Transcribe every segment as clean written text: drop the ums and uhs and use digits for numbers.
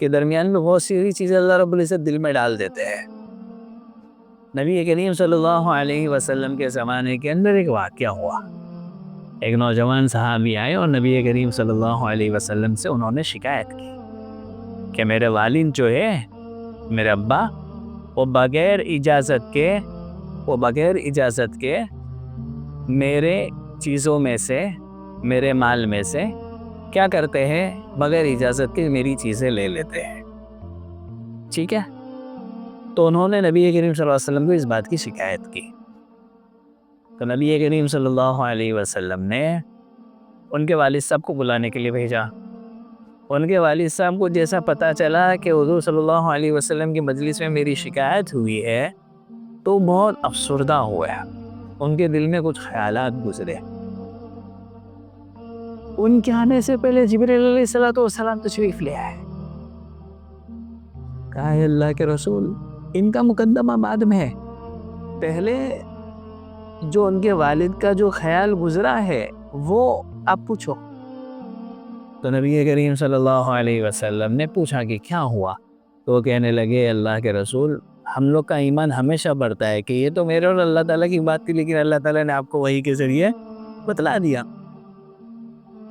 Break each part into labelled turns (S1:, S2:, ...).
S1: کے درمیان میں بہت سی چیزیں اللہ رب العزت دل میں ڈال دیتے ہیں۔ نبی کریم صلی اللہ علیہ وسلم کے زمانے کے اندر ایک واقعہ ہوا۔ ایک نوجوان صحابی آئے اور نبی کریم صلی اللہ علیہ وسلم سے انہوں نے شکایت کی کہ میرے والد جو ہے، میرے ابا، وہ بغیر اجازت کے میرے چیزوں میں سے، میرے مال میں سے کیا کرتے ہیں؟ بغیر اجازت کے میری چیزیں لے لیتے ہیں۔ ٹھیک ہے، تو انہوں نے نبی کریم صلی اللہ علیہ وسلم کو اس بات کی شکایت کی۔ تو نبی کریم صلی اللہ علیہ وسلم نے ان کے والد صاحب کو بلانے کے لیے بھیجا۔ ان کے والد صاحب کو جیسا پتہ چلا کہ حضور صلی اللہ علیہ وسلم کی مجلس میں میری شکایت ہوئی ہے تو بہت افسردہ ہوا۔ ان کے دل میں کچھ خیالات گزرے۔ ان کے آنے سے پہلے جبرائیل علیہ السلام تشریف لے آئے۔ کہا ہے اللہ کے رسول، ان کا مقدمہ بعد میں ہے، پہلے جو ان کے والد کا جو خیال گزرا ہے وہ آپ پوچھو۔ تو نبی کریم صلی اللہ علیہ وسلم نے پوچھا کہ کیا ہوا؟ تو وہ کہنے لگے اللہ کے رسول، ہم لوگ کا ایمان ہمیشہ بڑھتا ہے کہ یہ تو میرے اور اللہ تعالیٰ کی بات تھی، لیکن اللہ تعالیٰ نے آپ کو وحی کے ذریعے بتلا دیا۔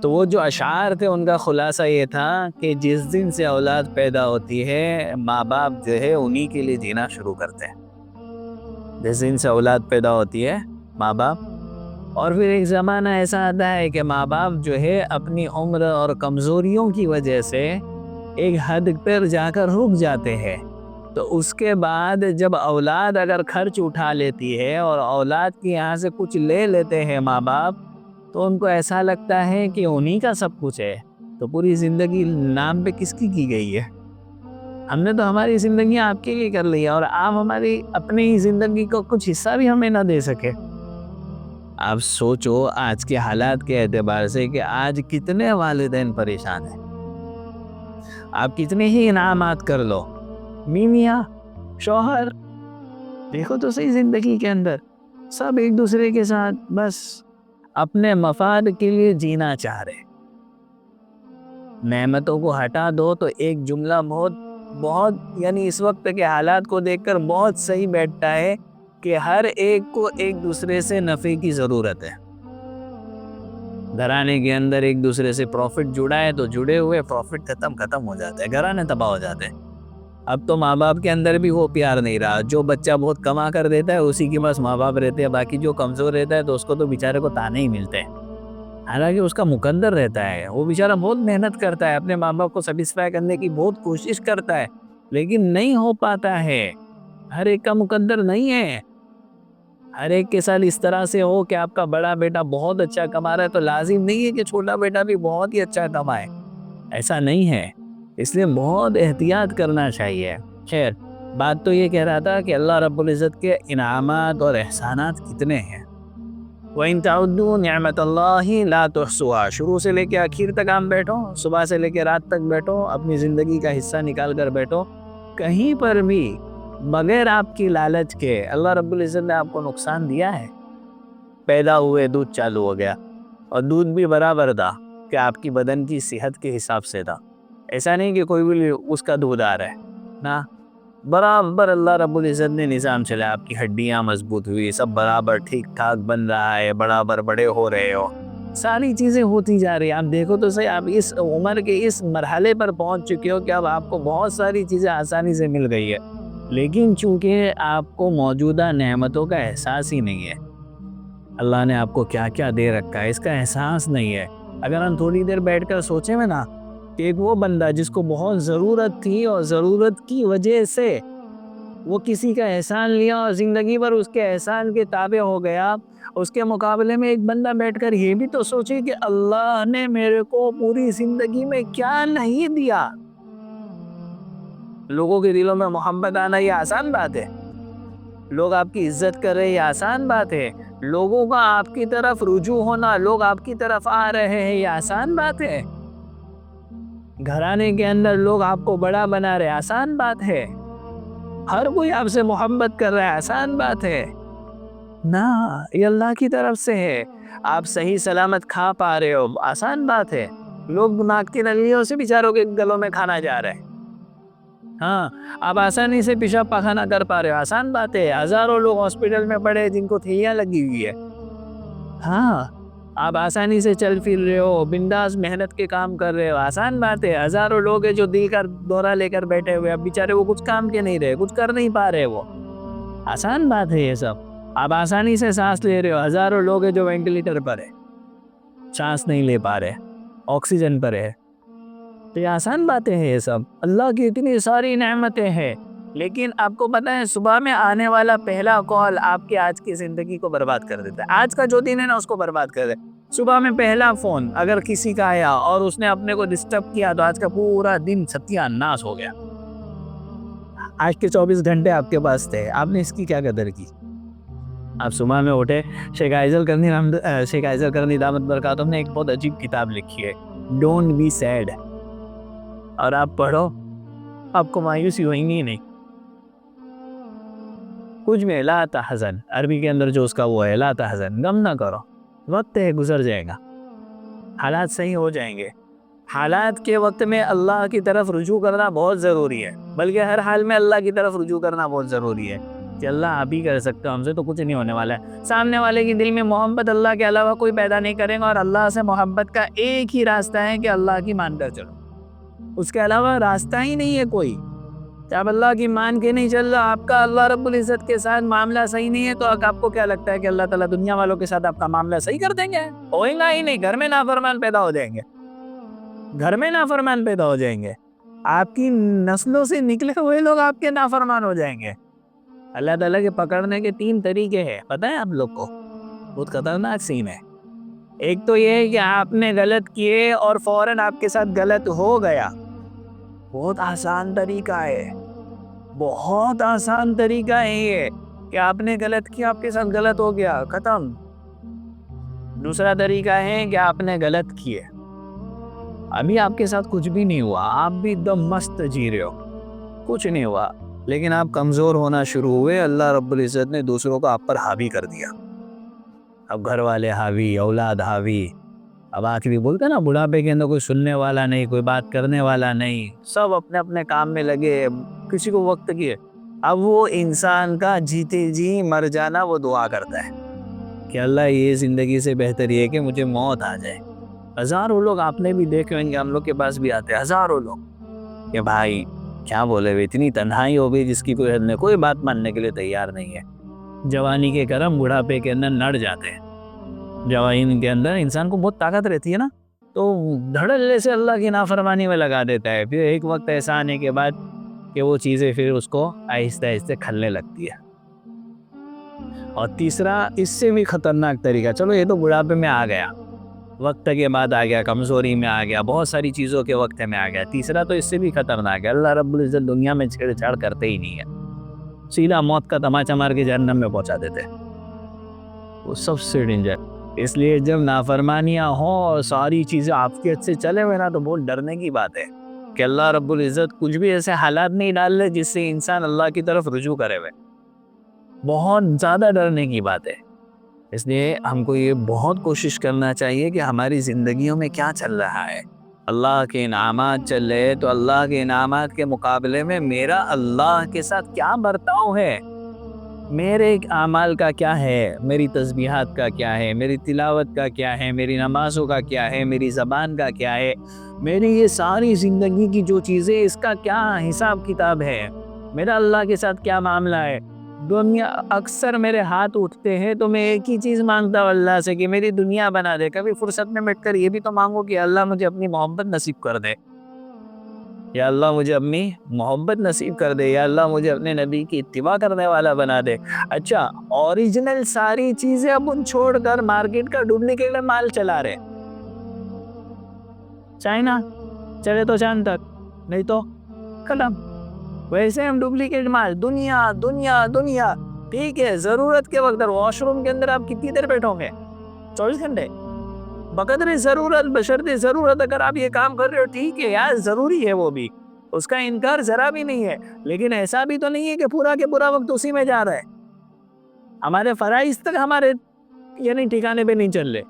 S1: تو وہ جو اشعار تھے ان کا خلاصہ یہ تھا کہ جس دن سے اولاد پیدا ہوتی ہے ماں باپ جو ہے انہی کے لیے جینا شروع کرتے ہیں۔ جس دن سے اولاد پیدا ہوتی ہے ماں باپ، اور پھر ایک زمانہ ایسا آتا ہے کہ ماں باپ جو ہے اپنی عمر اور کمزوریوں کی وجہ سے ایک حد پر جا کر رک جاتے ہیں۔ تو اس کے بعد جب اولاد اگر خرچ اٹھا لیتی ہے اور اولاد کی یہاں سے کچھ لے لیتے ہیں ماں باپ، تو ان کو ایسا لگتا ہے کہ انہی کا سب کچھ ہے، تو پوری زندگی نام پہ کس کی گئی ہے؟ ہم نے تو ہماری زندگی آپ کے لیے کر لی ہے اور آپ ہماری اپنی زندگی کو کچھ حصہ بھی ہمیں نہ دے سکے۔ آپ سوچو آج کے حالات کے اعتبار سے کہ آج کتنے والدین پریشان ہیں۔ آپ کتنے ہی انعامات کر لو، میاں شوہر، دیکھو تو صحیح زندگی کے اندر سب ایک دوسرے کے ساتھ بس اپنے مفاد کے لیے جینا چاہ رہے۔ نعمتوں کو ہٹا دو تو ایک جملہ بہت یعنی اس وقت کے حالات کو دیکھ کر بہت صحیح بیٹھتا ہے کہ ہر ایک کو ایک دوسرے سے نفع کی ضرورت ہے۔ گھرانے کے اندر ایک دوسرے سے پروفٹ جڑا ہے تو جڑے ہوئے، پروفٹ ختم ہو جاتا ہے، گھرانے تباہ ہو جاتے ہیں۔ اب تو ماں باپ کے اندر بھی وہ پیار نہیں رہا۔ جو بچہ بہت کما کر دیتا ہے اسی کے پاس ماں باپ رہتے ہیں، باقی جو کمزور رہتا ہے تو اس کو تو بیچارے کو تانے ہی ملتے ہیں۔ حالانکہ اس کا مقدر رہتا ہے، وہ بیچارہ بہت محنت کرتا ہے، اپنے ماں باپ کو سیٹسفائی کرنے کی بہت کوشش کرتا ہے، لیکن نہیں ہو پاتا ہے۔ ہر ایک کا مقدر نہیں ہے۔ ہر ایک کے ساتھ اس طرح سے ہو کہ آپ کا بڑا بیٹا بہت اچھا کما رہا ہے تو لازم نہیں ہے کہ چھوٹا بیٹا بھی بہت ہی اچھا کمائے، ایسا نہیں ہے۔ اس لیے بہت احتیاط کرنا چاہیے۔ خیر، بات تو یہ کہہ رہا تھا کہ اللہ رب العزت کے انعامات اور احسانات کتنے ہیں۔ وَإِن تَعُدُّوا نِعْمَةَ اللَّهِ لَا تُحْصُوهَا، شروع سے لے کے آخر تک آپ بیٹھو، صبح سے لے کے رات تک بیٹھو، اپنی زندگی کا حصہ نکال کر بیٹھو، کہیں پر بھی بغیر آپ کی لالچ کے اللہ رب العزت نے آپ کو نقصان دیا ہے؟ پیدا ہوئے دودھ چالو ہو گیا، اور دودھ بھی برابر تھا کہ آپ کی بدن کی صحت کے حساب سے تھا، ایسا نہیں کہ کوئی بھی اس کا دودھ آ رہا ہے نا، برابر اللہ رب العزت نے نظام چلا، آپ کی ہڈیاں مضبوط ہوئی، سب برابر ٹھیک ٹھاک بن رہا ہے، برابر بڑے ہو رہے ہو، ساری چیزیں ہوتی جا رہی ہیں۔ آپ دیکھو تو صحیح، آپ اس عمر کے اس مرحلے پر پہنچ چکے ہو کہ اب آپ کو بہت ساری چیزیں آسانی سے مل گئی ہے، لیکن چونکہ آپ کو موجودہ نعمتوں کا احساس ہی نہیں ہے، اللہ نے آپ کو کیا کیا دے رکھا ہے اس کا احساس نہیں ہے۔ اگر ہم تھوڑی دیر بیٹھ کر سوچیں میں نا کہ ایک وہ بندہ جس کو بہت ضرورت تھی اور ضرورت کی وجہ سے وہ کسی کا احسان لیا اور زندگی بھر اس کے احسان کے تابع ہو گیا، اس کے مقابلے میں ایک بندہ بیٹھ کر یہ بھی تو سوچے کہ اللہ نے میرے کو پوری زندگی میں کیا نہیں دیا۔ لوگوں کے دلوں میں محبت آنا یہ آسان بات ہے، لوگ آپ کی عزت کر رہے ہیں یہ آسان بات ہے، لوگوں کا آپ کی طرف رجوع ہونا، لوگ آپ کی طرف آ رہے ہیں یہ آسان بات ہے، گھرانے کے اندر لوگ آپ کو بڑا بنا رہے آسان بات ہے، ہر کوئی آپ سے محبت کر رہا ہے آسان بات ہے نا، یہ اللہ کی طرف سے ہے۔ آپ صحیح سلامت کھا پا رہے ہو آسان بات ہے، لوگ ناک کی نلیوں سے بیچاروں کے گلوں میں کھانا جا رہے ہیں، ہاں آپ آسانی سے پیشاب پاخانہ کر پا رہے ہو، آسان بات ہے. ہزاروں لوگ ہاسپٹل میں پڑے جن کو تھیلیاں لگی ہوئی ہے. ہاں آپ آسانی سے چل پھر رہے ہو، بنداس محنت کے کام کر رہے ہو، آسان بات ہے. ہزاروں لوگ ہیں جو دل کا دورہ لے کر بیٹھے ہوئے، اب بیچارے وہ کچھ کام کے نہیں رہے، کچھ کر نہیں پا رہے. وہ آسان بات ہے یہ سب. آپ آسانی سے سانس لے رہے ہو، ہزاروں لوگ ہیں جو وینٹیلیٹر پر ہے، سانس نہیں لے پا رہے، آکسیجن پر ہے. تو یہ آسان باتیں ہیں، یہ سب اللہ کی اتنی ساری نعمتیں ہیں. لیکن آپ کو پتہ ہے صبح میں آنے والا پہلا کال آپ کے آج کی زندگی کو برباد کر دیتا ہے. آج کا جو دن ہے نا اس کو برباد کر دے. صبح میں پہلا فون اگر کسی کا آیا اور اس نے اپنے کو ڈسٹرب کیا تو آج کا پورا دن ستیہ ناش ہو گیا. آج کے 24 گھنٹے آپ کے پاس تھے، آپ نے اس کی کیا قدر کی؟ آپ صبح میں اٹھے. شیخ ایزل کرنی دامت برکاتہم نے ایک بہت عجیب کتاب لکھی ہے، ڈونٹ بی سیڈ، اور آپ پڑھو آپ کو مایوسی ہوئیں گی نہیں. کچھ میں لا تحزن، عربی کے اندر جو اس کا وہ ہے لا تحزن، غم نہ کرو، وقت ہے گزر جائے گا، حالات صحیح ہو جائیں گے. حالات کے وقت میں اللہ کی طرف رجوع کرنا بہت ضروری ہے، بلکہ ہر حال میں اللہ کی طرف رجوع کرنا بہت ضروری ہے کہ اللہ آپ ہی کر سکتے ہو، ہم سے تو کچھ نہیں ہونے والا ہے. سامنے والے کے دل میں محبت اللہ کے علاوہ کوئی پیدا نہیں کریں گا، اور اللہ سے محبت کا ایک ہی راستہ ہے کہ اللہ کی مان کر چلو، اس کے علاوہ راستہ ہی نہیں ہے کوئی. جب اللہ کی مان کے نہیں چل رہا، آپ کا اللہ رب العزت کے ساتھ معاملہ صحیح نہیں ہے، تو آپ کو کیا لگتا ہے کہ اللہ تعالیٰ دنیا والوں کے ساتھ آپ کا معاملہ صحیح کر دیں گے؟ ہوئے گا ہی نہیں. گھر میں نافرمان پیدا ہو جائیں گے، گھر میں نافرمان پیدا ہو جائیں گے. آپ کی نسلوں سے نکلے ہوئے لوگ آپ کے نافرمان ہو جائیں گے. اللہ تعالیٰ کے پکڑنے کے 3 طریقے ہیں، پتہ ہے آپ لوگ کو؟ بہت خطرناک سین ہے. ایک تو یہ ہے کہ آپ نے غلط کیے اور فوراً آپ کے ساتھ غلط ہو گیا. بہت آسان طریقہ ہے، بہت آسان طریقہ ہے یہ کہ آپ نے غلط کیا، آپ کے ساتھ غلط ہو گیا، ختم. دوسرا طریقہ ہے کہ آپ نے غلط کیے، ابھی آپ کے ساتھ کچھ بھی نہیں ہوا، آپ بھی ایک دم مست جی رہے ہو، کچھ نہیں ہوا، لیکن آپ کمزور ہونا شروع ہوئے، اللہ رب العزت نے دوسروں کو آپ پر حاوی کر دیا. اب گھر والے حاوی، اولاد حاوی. اب آخری بولتے نا بڑھاپے کے اندر کوئی سننے والا نہیں، کوئی بات کرنے والا نہیں، سب اپنے اپنے کام میں لگے، کسی کو وقت کی ہے. اب وہ انسان کا جیتے جی مر جانا وہ دعا کرتا ہے کہ اللہ یہ زندگی سے بہتر یہ ہے کہ مجھے موت آ جائے. ہزاروں لوگ آپ نے بھی دیکھے ہوں گے، ہم لوگ کے پاس بھی آتے ہیں ہزاروں لوگ کہ بھائی کیا بولے، اتنی تنہائی ہو گئی جس کی کوئی حد نہیں، کوئی بات ماننے کے لیے تیار نہیں ہے. جوانی کے کرم بڑھاپے کے اندر نڑ جاتے ہیں. جوانی کے اندر انسان کو بہت طاقت رہتی ہے نا، تو دھڑلے سے اللہ کی نافرمانی میں لگا دیتا ہے. پھر ایک وقت ایسا آنے کے بعد کہ وہ چیزیں پھر اس کو آہستہ آہستہ کھلنے لگتی ہے. اور تیسرا اس سے بھی خطرناک طریقہ، چلو یہ تو بڑھاپے میں آ گیا، وقت کے بعد آ گیا، کمزوری میں آ گیا، بہت ساری چیزوں کے وقت میں آ گیا. تیسرا تو اس سے بھی خطرناک ہے، اللہ رب العزت دنیا میں چھیڑ چھاڑ کرتے ہی نہیں ہے، سیدھا موت کا تماچا مار کے جہنم میں پہنچا دیتے ہیں. وہ سب سے ڈینجر. اس لیے جب نافرمانیاں ہوں اور ساری چیزیں آپ کے ہاتھ سے چلے ہوئے نا، تو بہت ڈرنے کی بات ہے کہ اللہ رب العزت کچھ بھی ایسے حالات نہیں ڈال لے جس سے انسان اللہ کی طرف رجوع کرے ہوئے. بہت زیادہ ڈرنے کی بات ہے. اس لیے ہم کو یہ بہت کوشش کرنا چاہیے کہ ہماری زندگیوں میں کیا چل رہا ہے. اللہ کے انعامات چل رہے تو اللہ کے انعامات کے مقابلے میں میرا اللہ کے ساتھ کیا برتاؤ ہے، میرے اعمال کا کیا ہے، میری تسبیحات کا کیا ہے، میری تلاوت کا کیا ہے، میری نمازوں کا کیا ہے، میری زبان کا کیا ہے، میری یہ ساری زندگی کی جو چیزیں اس کا کیا حساب کتاب ہے، میرا اللہ کے ساتھ کیا معاملہ ہے. دنیا اکثر میرے ہاتھ اٹھتے ہیں تو میں ایک ہی چیز مانگتا ہوں اللہ سے کہ میری دنیا بنا دے. کبھی فرصت میں بیٹھ کر یہ بھی تو مانگو کہ اللہ مجھے اپنی محبت نصیب کر دے، یا اللہ مجھے اپنی محبت نصیب کر دے، یا اللہ مجھے اپنے نبی کی اتباع کرنے والا بنا دے. اچھا اوریجنل ساری چیزیں اب ان چھوڑ کر مارکیٹ کا ڈپلیکیٹ مال چلا رہے. چائنا چلے تو چاند تک، نہیں تو ختم. ویسے ہم ڈپلیکیٹ مال، دنیا دنیا دنیا. ٹھیک ہے، ضرورت کے وقت واش روم کے اندر آپ کتنی دیر بیٹھو گے؟ 24 گھنٹے. بقدر ضرورت بشرط ضرورت اگر آپ یہ کام کر رہے ہو ٹھیک ہے یار، ضروری ہے، وہ بھی اس کا انکار ذرا بھی نہیں ہے. لیکن ایسا بھی تو نہیں ہے کہ پورا کے پورا وقت اسی میں جا رہا ہے. ہمارے فرائض تک ہمارے یعنی ٹھکانے پہ نہیں چل رہے.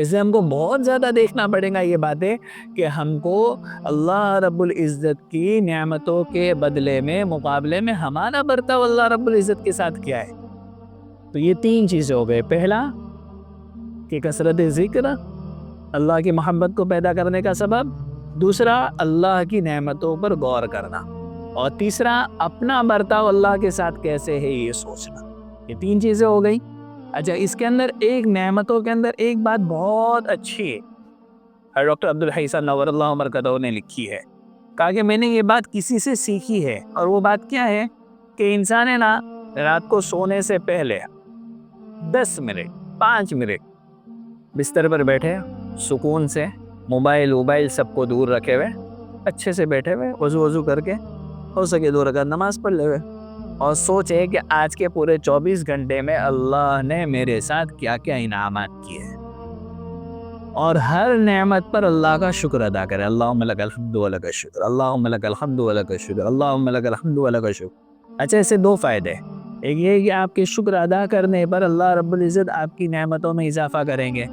S1: اس لیے ہم کو بہت زیادہ دیکھنا پڑے گا یہ باتیں کہ ہم کو اللہ رب العزت کی نعمتوں کے بدلے میں مقابلے میں ہمارا برتاؤ اللہ رب العزت کے ساتھ کیا ہے. تو یہ 3 چیزیں ہو گئے. پہلا کہ کثرت ذکر اللہ کی محبت کو پیدا کرنے کا سبب. دوسرا اللہ کی نعمتوں پر غور کرنا. اور تیسرا اپنا برتاؤ اللہ کے ساتھ کیسے ہے یہ سوچنا. یہ 3 چیزیں ہو گئی. اچھا اس کے اندر ایک نعمتوں کے اندر ایک بات بہت اچھی ہے ڈاکٹر عبدالحی صاحب نور اللہ مرکزہ نے لکھی ہے. کہا کہ میں نے یہ بات کسی سے سیکھی ہے اور وہ بات کیا ہے کہ انسان ہے نا رات کو سونے سے پہلے 10 منٹ 5 منٹ بستر پر بیٹھے سکون سے موبائل سب کو دور رکھے ہوئے اچھے سے بیٹھے ہوئے وضو کر کے ہو سکے 2 رکعت نماز پڑھ لے ہوئے اور سوچے کہ آج کے پورے 24 گھنٹے میں اللہ نے میرے ساتھ کیا کیا انعامات کیے ہیں اور ہر نعمت پر اللہ کا شکر ادا کرے. اللہم لک الحمد و لک الشکر اللہم لک الحمد و لک الشکر اللہم لک الحمد و لک الشکر. اچھا اس سے 2 فائدے. ایک یہ کہ آپ کے شکر ادا کرنے پر اللہ رب العزت آپ کی نعمتوں میں اضافہ کریں گے.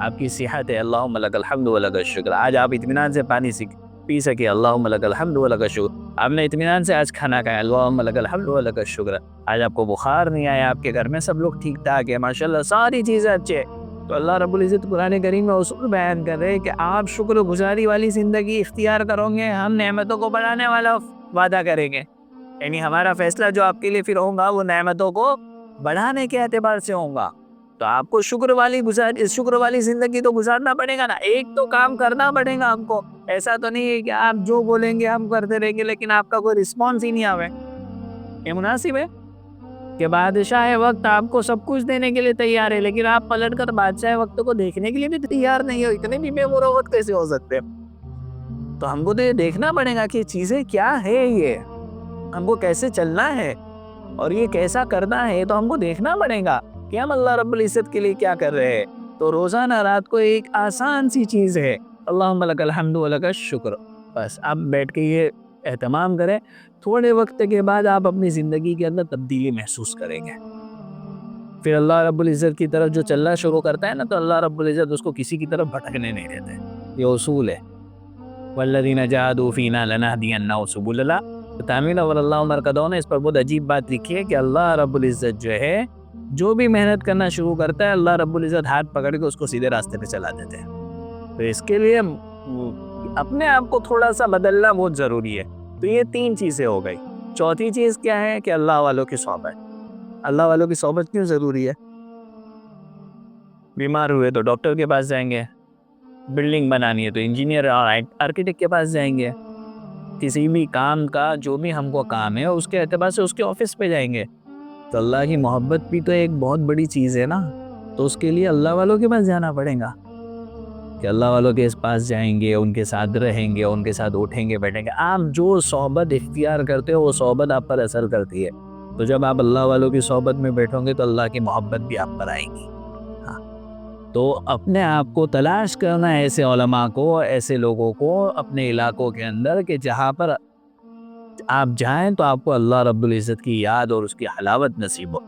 S1: آپ کی صحت ہے اللہم لک الحمد و لک الشکر. آج آپ اطمینان سے پانی پی سکے اللہم لک الحمد و لک الشکر. آپ نے اطمینان سے آج کھانا کھایا اللہم لک الحمد و لک الشکر. آج آپ کو بخار نہیں آیا, آپ کے گھر میں سب لوگ ٹھیک ٹھاک ہے ماشاءاللہ ساری چیزیں اچھے. تو اللہ رب العزت قرآن کریم میں اصول بیان کر رہے ہیں کہ آپ شکر گزاری والی زندگی اختیار کرو گے ہم نعمتوں کو بڑھانے والا وعدہ کریں گے. یعنی ہمارا فیصلہ جو آپ کے لیے پھر ہوگا وہ نعمتوں کو بڑھانے کے اعتبار سے ہوگا. تو آپ کو شکر والی زندگی تو گزارنا پڑے گا نا. ایک تو کام کرنا پڑے گا ہم کو. ایسا تو نہیں ہے کہ آپ جو بولیں گے ہم کرتے رہیں گے لیکن آپ کا کوئی رسپانس ہی نہیں آوے. یہ مناسب ہے کہ بادشاہ وقت آپ کو سب کچھ دینے کے لیے تیار ہے لیکن آپ پلٹ کر بادشاہ وقت کو دیکھنے کے لیے بھی تیار نہیں ہو. اتنے بھی بے مروت کیسے ہو سکتے؟ تو ہم کو تو یہ دیکھنا پڑے گا کہ چیزیں کیا ہے, یہ ہم کو کیسے چلنا ہے اور یہ کیسا کرنا ہے. تو ہم کو دیکھنا پڑے گا کہ ہم اللہ رب العزت کے لیے کیا کر رہے ہیں. تو روزانہ رات کو ایک آسان سی چیز ہے اللہم لک الحمد و لک الشکر. بس آپ بیٹھ کے یہ اہتمام کریں. تھوڑے وقت کے بعد آپ اپنی زندگی کے اندر تبدیلی محسوس کریں گے. پھر اللہ رب العزت کی طرف جو چلنا شروع کرتا ہے نا تو اللہ رب العزت اس کو کسی کی طرف بھٹکنے نہیں دیتے. یہ اصول ہے والذین جاہدوا فینا لنہدینہم سبلنا. تعمیر اور اللہ مرکزہ نے اس پر بہت عجیب بات لکھی ہے کہ اللہ رب العزت جو ہے جو بھی محنت کرنا شروع کرتا ہے اللہ رب العزت ہاتھ پکڑ کے اس کو سیدھے راستے پہ چلا دیتے ہیں. تو اس کے لیے اپنے آپ کو تھوڑا سا بدلنا بہت ضروری ہے. تو یہ 3 چیزیں ہو گئی. چوتھی چیز کیا ہے کہ اللہ والوں کی صحبت. اللہ والوں کی صحبت کیوں ضروری ہے؟ بیمار ہوئے تو ڈاکٹر کے پاس جائیں گے, بلڈنگ بنانی ہے تو انجینئر اور آرکیٹیکٹ کے پاس جائیں گے, کسی بھی کام کا جو بھی ہم کو کام ہے اس کے اعتبار سے اس کے آفس پہ جائیں گے. تو اللہ کی محبت بھی تو ایک بہت بڑی چیز ہے نا. تو اس کے لیے اللہ والوں کے پاس جانا پڑے گا کہ اللہ والوں کے پاس جائیں گے, ان کے ساتھ رہیں گے, ان کے ساتھ اٹھیں گے بیٹھیں گے. آپ جو صحبت اختیار کرتے ہو وہ صحبت آپ پر اثر کرتی ہے. تو جب آپ اللہ والوں کی صحبت میں بیٹھو گے تو اللہ کی محبت بھی آپ پر آئے گی. تو اپنے آپ کو تلاش کرنا ہے ایسے علماء کو, ایسے لوگوں کو اپنے علاقوں کے اندر کہ جہاں پر آپ جائیں تو آپ کو اللہ رب العزت کی یاد اور اس کی حلاوت نصیب ہو.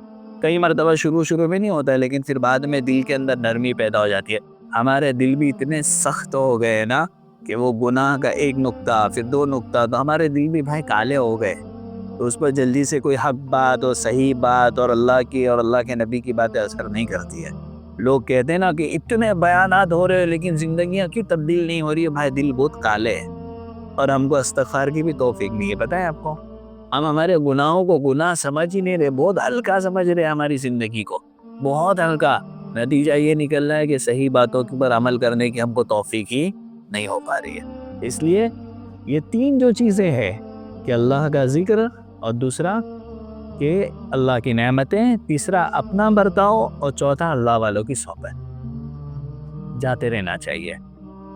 S1: کئی مرتبہ شروع میں نہیں ہوتا ہے لیکن پھر بعد میں دل کے اندر نرمی پیدا ہو جاتی ہے. ہمارے دل بھی اتنے سخت ہو گئے نا کہ وہ گناہ کا 1 نقطہ پھر 2 نقطہ تو ہمارے دل بھی بھائی کالے ہو گئے. تو اس پر جلدی سے کوئی حق بات اور صحیح بات اور اللہ کی اور اللہ کے نبی کی باتیں اثر نہیں کرتی ہے. لوگ کہتے ہیں نا کہ اتنے بیانات ہو رہے ہیں لیکن زندگیاں کیوں تبدیل نہیں ہو رہی ہے. بھائی دل بہت کالے ہیں اور ہم کو استغفار کی بھی توفیق نہیں ہے. پتہ ہے آپ کو ہم ہمارے گناہوں کو گناہ سمجھ ہی نہیں رہے, بہت ہلکا سمجھ رہے ہماری زندگی کو, بہت ہلکا. نتیجہ یہ نکل رہا ہے کہ صحیح باتوں پر عمل کرنے کی ہم کو توفیق ہی نہیں ہو پا رہی ہے. اس لیے یہ 3 جو چیزیں ہیں کہ اللہ کا ذکر اور دوسرا کہ اللہ کی نعمتیں, تیسرا اپنا برتاؤ اور چوتھا اللہ والوں کی صحبت. جاتے رہنا چاہیے,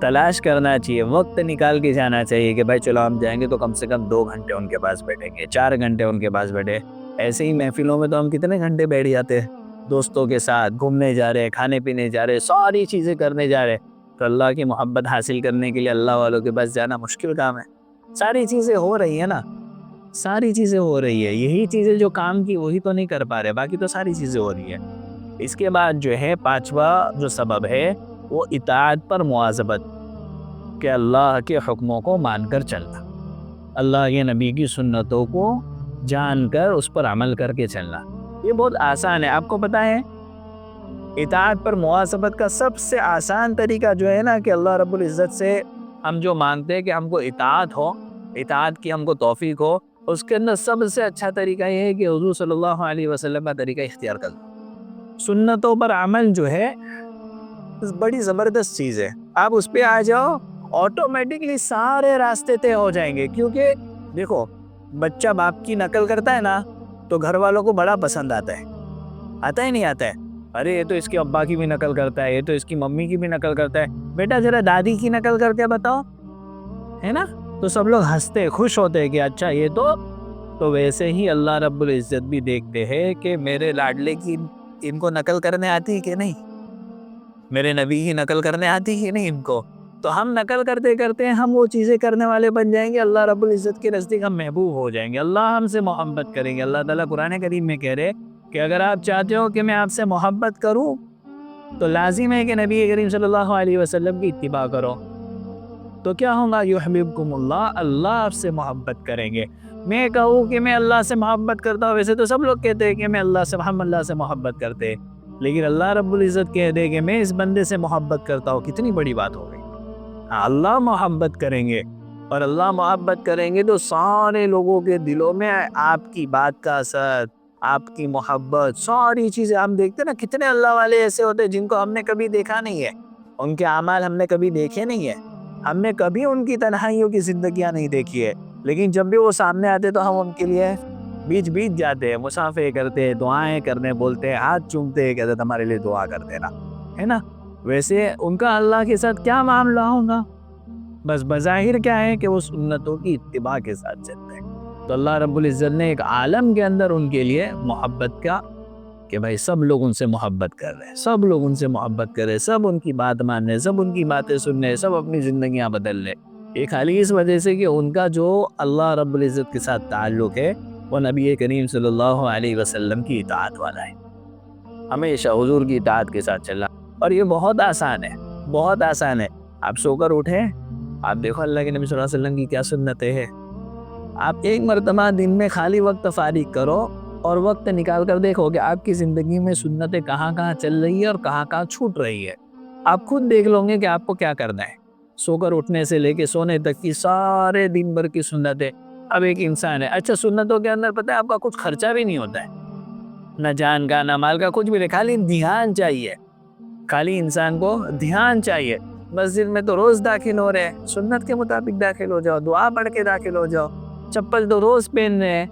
S1: تلاش کرنا چاہیے, وقت نکال کے جانا چاہیے کہ بھائی چلو ہم جائیں گے تو کم سے کم 2 گھنٹے ان کے پاس بیٹھیں گے, 4 گھنٹے ان کے پاس بیٹھے. ایسے ہی محفلوں میں تو ہم کتنے گھنٹے بیٹھ جاتے ہیں, دوستوں کے ساتھ گھومنے جا رہے, کھانے پینے جا رہے, ساری چیزیں کرنے جا رہے. تو اللہ کی محبت حاصل کرنے کے لیے اللہ والوں کے پاس جانا مشکل کام ہے. ساری چیزیں ہو رہی ہیں نا, ساری چیزیں ہو رہی ہے. یہی چیزیں جو کام کی وہی تو نہیں کر پا رہے, باقی تو ساری چیزیں ہو رہی ہے. اس کے بعد جو ہے 5واں جو سبب ہے وہ اطاعت پر مواظبت، کہ اللہ کے حکموں کو مان کر چلنا، اللہ کے نبی کی سنتوں کو جان کر اس پر عمل کر کے چلنا. یہ بہت آسان ہے. آپ کو پتہ ہے اطاعت پر مواظبت کا سب سے آسان طریقہ جو ہے نا، کہ اللہ رب العزت سے ہم جو مانگتے ہیں کہ ہم کو اطاعت کی ہم کو توفیق ہو، اس کے اندر سب سے اچھا طریقہ یہ ہے کہ حضور صلی اللہ علیہ وسلم کا طریقہ اختیار کر لو. سنتوں پر عمل جو ہے بڑی زبردست چیز ہے. آپ اس پہ آ جاؤ، آٹومیٹکلی سارے راستے طے ہو جائیں گے. کیونکہ دیکھو، بچہ باپ کی نقل کرتا ہے نا تو گھر والوں کو بڑا پسند آتا ہی نہیں آتا ہے. ارے یہ تو اس کے ابا کی بھی نقل کرتا ہے، یہ تو اس کی ممی کی بھی نقل کرتا ہے، بیٹا ذرا دادی کی نقل کر کے بتاؤ، ہے نا؟ تو سب لوگ ہنستے خوش ہوتے ہیں کہ اچھا یہ تو ویسے ہی اللہ رب العزت بھی دیکھتے ہیں کہ میرے لاڈلے کی ان کو نقل کرنے آتی ہے کہ نہیں، میرے نبی کی نقل کرنے آتی ہے نہیں ان کو. تو ہم نقل کرتے کرتے ہم وہ چیزیں کرنے والے بن جائیں گے، اللہ رب العزت کے نزدیک ہم محبوب ہو جائیں گے، اللہ ہم سے محبت کریں گے. اللہ تعالیٰ قرآن کریم میں کہہ رہے کہ اگر آپ چاہتے ہو کہ میں آپ سے محبت کروں تو لازم ہے کہ نبی کریم صلی اللہ علیہ وسلم کی اتباع کرو. تو کیا ہوگا؟ یحببکم اللہ، اللہ آپ سے محبت کریں گے. میں کہوں کہ میں اللہ سے محبت کرتا ہوں، ویسے تو سب لوگ کہتے ہیں کہ میں اللہ سے محبت کرتے ہیں، لیکن اللہ رب العزت کہہ دے کہ میں اس بندے سے محبت کرتا ہوں، کتنی بڑی بات ہو گئی. اللہ محبت کریں گے، اور اللہ محبت کریں گے تو سارے لوگوں کے دلوں میں آپ کی بات کا اثر، آپ کی محبت، ساری چیزیں. ہم دیکھتے نا کتنے اللہ والے ایسے ہوتے ہیں جن کو ہم نے کبھی دیکھا نہیں ہے، ان کے اعمال ہم نے کبھی دیکھے نہیں ہے، ہم نے کبھی ان کی تنہائیوں کی زندگیاں نہیں دیکھی ہے، لیکن جب بھی وہ سامنے آتے تو ہم ان کے لیے بیچ جاتے ہیں، مصافحے کرتے ہیں، دعائیں کرنے بولتے ہیں، ہاتھ چومتے ہیں کہ حضرت ہمارے لیے دعا کر دینا، ہے نا؟ ویسے ان کا اللہ کے ساتھ کیا معاملہ ہوگا؟ بس بظاہر کیا ہے کہ وہ سنتوں کی اتباع کے ساتھ چلتے ہیں. تو اللہ رب العزت نے ایک عالم کے اندر ان کے لیے محبت کا، کہ بھائی سب لوگ ان سے محبت کر رہے ہیں، سب لوگ ان سے محبت کر رہے ہیں، سب ان کی بات مان رہے، سب ان کی باتیں سن رہے، سب اپنی زندگیاں بدل رہے. یہ خالی اس وجہ سے کہ ان کا جو اللہ رب العزت کے ساتھ تعلق ہے وہ نبی کریم صلی اللہ علیہ وسلم کی اطاعت والا ہے، ہمیشہ حضور کی اطاعت کے ساتھ چلنا. اور یہ بہت آسان ہے، بہت آسان ہے. آپ سو کر اٹھیں، آپ دیکھو اللہ کے نبی صلی اللہ علیہ وسلم کی کیا سنتیں ہیں. آپ ایک مرتبہ دن میں خالی وقت فارغ کرو اور وقت نکال کر دیکھو کہ آپ کی زندگی میں سنتیں کہاں کہاں چل رہی ہے اور کہاں کہاں چھوٹ رہی ہے. آپ خود دیکھ لو گے کہ آپ کو کیا کرنا ہے. سو کر اٹھنے سے لے کے سونے تک کی سارے دن بھر کی سنتیں. اب ایک انسان ہے، اچھا سنتوں کے اندر پتہ ہے آپ کا کچھ خرچہ بھی نہیں ہوتا ہے، نہ جان کا نہ مال کا کچھ بھی نہیں، خالی دھیان چاہیے. خالی انسان کو دھیان چاہیے. مسجد میں تو روز داخل ہو رہے ہیں، سنت کے مطابق داخل ہو جاؤ، دعا پڑھ کے داخل ہو جاؤ. چپل تو روز پہن رہے ہیں،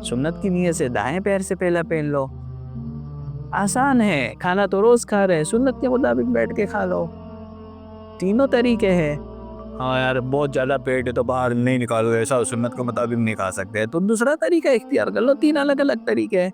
S1: سنت کی نیت سے دائیں پیر سے پہلا پہن لو. آسان ہے. کھانا تو روز کھا رہے ہیں، سنت کے مطابق بیٹھ کے کھا لو. تینوں طریقے ہیں. ہاں یار بہت زیادہ پیٹ ہے تو باہر نہیں نکالو، ایسا سنت کے مطابق نہیں کھا سکتے تو دوسرا طریقہ اختیار کر لو. تین الگ الگ طریقے ہیں،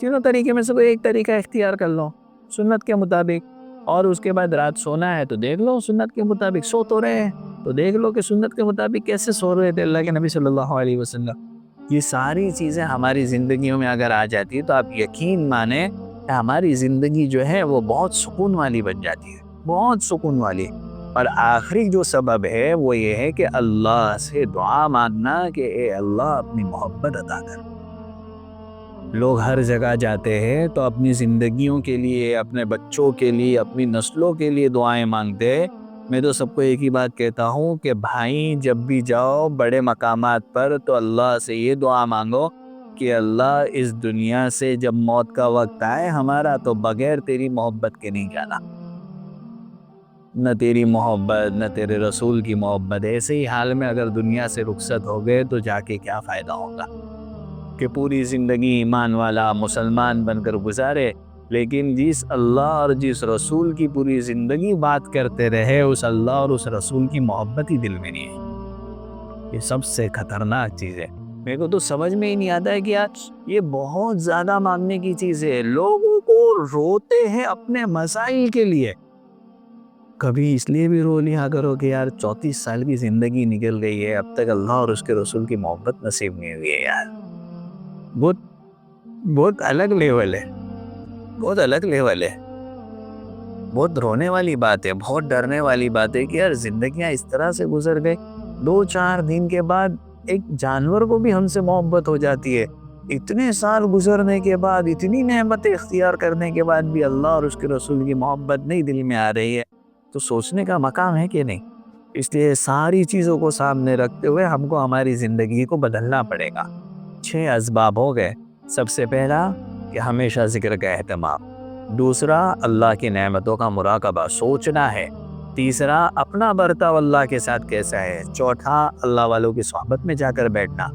S1: تینوں طریقے میں سے کوئی ایک طریقہ اختیار کر لو سنت کے مطابق. اور اس کے بعد رات سونا ہے تو دیکھ لو سنت کے مطابق. سو تو رہے ہیں تو دیکھ لو کہ سنت کے مطابق کیسے سو رہے تھے اللہ کے نبی صلی اللہ علیہ وسلم. یہ ساری چیزیں ہماری زندگیوں میں اگر آ جاتی ہے تو آپ یقین مانیں کہ ہماری زندگی جو ہے وہ بہت سکون والی بن جاتی ہے، بہت سکون والی. اور آخری جو سبب ہے وہ یہ ہے کہ اللہ سے دعا مانگنا کہ اے اللہ اپنی محبت عطا کر. لوگ ہر جگہ جاتے ہیں تو اپنی زندگیوں کے لیے، اپنے بچوں کے لیے، اپنی نسلوں کے لیے دعائیں مانگتے ہیں. میں تو سب کو ایک ہی بات کہتا ہوں کہ بھائی جب بھی جاؤ بڑے مقامات پر تو اللہ سے یہ دعا مانگو کہ اللہ اس دنیا سے جب موت کا وقت آئے ہمارا تو بغیر تیری محبت کے نہیں جانا. نہ تیری محبت نہ تیرے رسول کی محبت. ایسے ہی حال میں اگر دنیا سے رخصت ہو گئے تو جا کے کیا فائدہ ہوگا کہ پوری زندگی ایمان والا مسلمان بن کر گزارے، لیکن جس اللہ اور جس رسول کی پوری زندگی بات کرتے رہے اس اللہ اور اس رسول کی محبت ہی دل میں نہیں ہے. یہ سب سے خطرناک چیز ہے. میرے کو تو سمجھ میں ہی نہیں آتا ہے کہ یار یہ بہت زیادہ مانگنے کی چیز ہے. لوگوں کو روتے ہیں اپنے مسائل کے لیے. کبھی اس لیے بھی رو لیا کرو کہ یار 34 سال کی زندگی نکل گئی ہے، اب تک اللہ اور اس کے رسول کی محبت نصیب نہیں ہوئی ہے. یار بہت الگ لیول ہے، بہت الگ لیول ہے. بہت رونے والی بات ہے، بہت ڈرنے والی بات ہے کہ یار زندگیاں اس طرح سے گزر گئی. 2-4 دن کے بعد ایک جانور کو بھی ہم سے محبت ہو جاتی ہے. اتنے سال گزرنے کے بعد، اتنی نعمتیں اختیار کرنے کے بعد بھی اللہ اور اس کے رسول کی محبت نہیں دل میں آ رہی ہے، تو سوچنے کا مقام ہے کہ نہیں؟ اس لیے ساری چیزوں کو سامنے رکھتے ہوئے ہم کو ہماری زندگی کو بدلنا پڑے گا. 6 اسباب ہو گئے. سب سے پہلا کہ ہمیشہ ذکر کا اہتمام. دوسرا، اللہ کی نعمتوں کا مراقبہ، سوچنا ہے. تیسرا، اپنا برتاؤ اللہ کے ساتھ کیسا ہے. چوتھا، اللہ والوں کی صحبت میں جا کر بیٹھنا.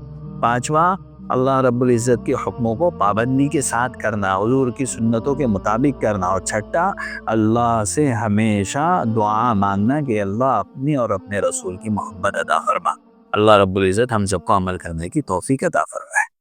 S1: پانچواں، اللہ رب العزت کے حکموں کو پابندی کے ساتھ کرنا، حضور کی سنتوں کے مطابق کرنا. اور چھٹا، اللہ سے ہمیشہ دعا مانگنا کہ اللہ اپنی اور اپنے رسول کی محبت عطا فرما. اللہ رب العزت ہم سب کو عمل کرنے کی توفیق عطا فرمائے.